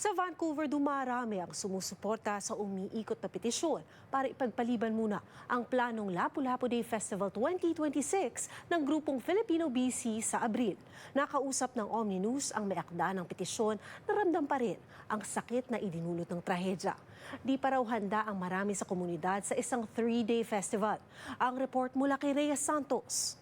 Sa Vancouver, dumarami ang sumusuporta sa umiikot na petisyon para ipagpaliban muna ang planong Lapu-Lapu Day Festival 2026 ng grupong Filipino BC sa Abril. Nakausap ng Omni News ang may akda ng petisyon na ramdam pa rin ang sakit na idinulot ng trahedya. Di pa raw handa ang marami sa komunidad sa isang 3-day festival. Ang report mula kay Rhea Santos.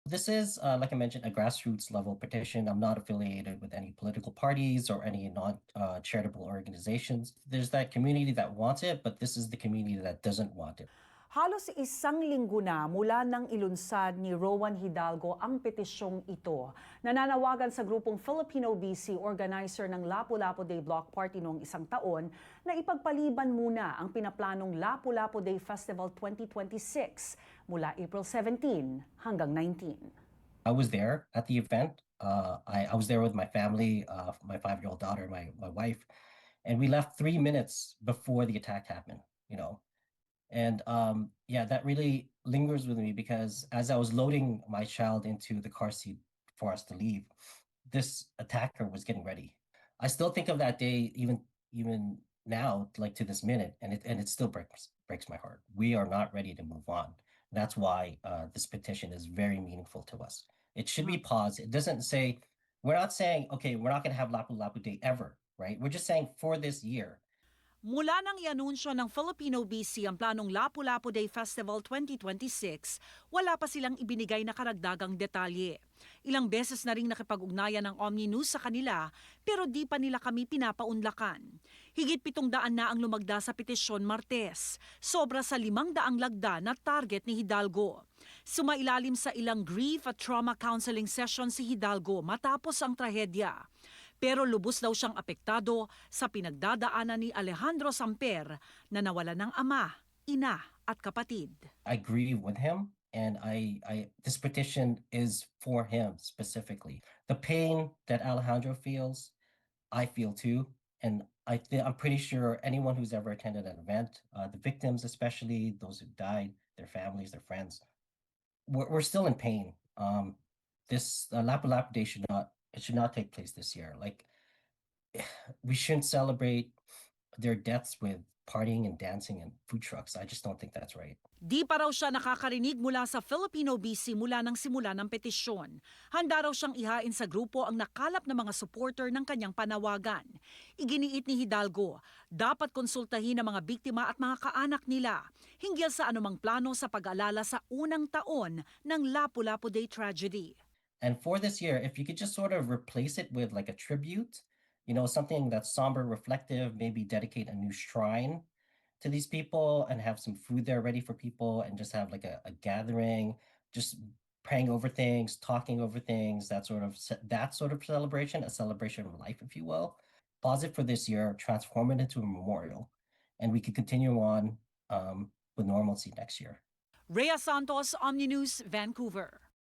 This is, like I mentioned, a grassroots level petition. I'm not affiliated with any political parties or any non charitable organizations. There's that community that wants it, but this is the community that doesn't want it. Halos isang linggo na mula nang ilunsad ni Rowan Hidalgo ang petisyong ito. Nananawagan sa grupong Filipino BC, organizer ng Lapu-Lapu Day Block Party noong isang taon, na ipagpaliban muna ang pinaplanong Lapu-Lapu Day Festival 2026 mula April 17 hanggang 19. I was there at the event. I was there with my family, my 5-year-old daughter, my wife, and we left 3 minutes before the attack happened, you know. And yeah, that really lingers with me because as I was loading my child into the car seat for us to leave, this attacker was getting ready. I still think of that day even now, like to this minute, and it still breaks my heart. We are not ready to move on. That's why this petition is very meaningful to us. It should be paused. It doesn't say, we're not saying, okay, we're not going to have Lapu Lapu Day ever, right? We're just saying for this year. Mula nang ianunsyo ng Filipino BC ang planong Lapu-Lapu Day Festival 2026, wala pa silang ibinigay na karagdagang detalye. Ilang beses na ring nakipag-ugnayan ng Omni News sa kanila pero di pa nila kami pinapaunlakan. Higit 700 na ang lumagda sa petisyon Martes, sobra sa 500 lagda na target ni Hidalgo. Sumailalim sa ilang grief at trauma counseling session si Hidalgo matapos ang trahedya. Pero lubos daw siyang apektado sa pinagdadaanan ni Alejandro Samper na nawala ng ama, ina at kapatid. I grieve with him, and this petition is for him specifically. The pain that Alejandro feels, I feel too, and I'm pretty sure anyone who's ever attended an event, the victims especially, those who died, their families, their friends, we're still in pain. This Lapu-Lapu Day should not take place this year. Like, we shouldn't celebrate their deaths with partying and dancing and food trucks. I just don't think that's right. Di pa raw siya nakakarinig mula sa Filipino BC mula nang simula ng petisyon. Handa raw siyang ihain sa grupo ang nakalap na mga supporter ng kanyang panawagan. Iginiit ni Hidalgo, dapat konsultahin ang mga biktima at mga kaanak nila hinggil sa anumang plano sa pag-alala sa unang taon ng Lapu-Lapu Day tragedy. And for this year, if you could just sort of replace it with like a tribute, you know, something that's somber, reflective, maybe dedicate a new shrine to these people and have some food there ready for people and just have like a gathering, just praying over things, talking over things, that sort of celebration, a celebration of life, if you will. Pause it for this year, transform it into a memorial, and we could continue on with normalcy next year. Rhea Santos, Omni News, Vancouver.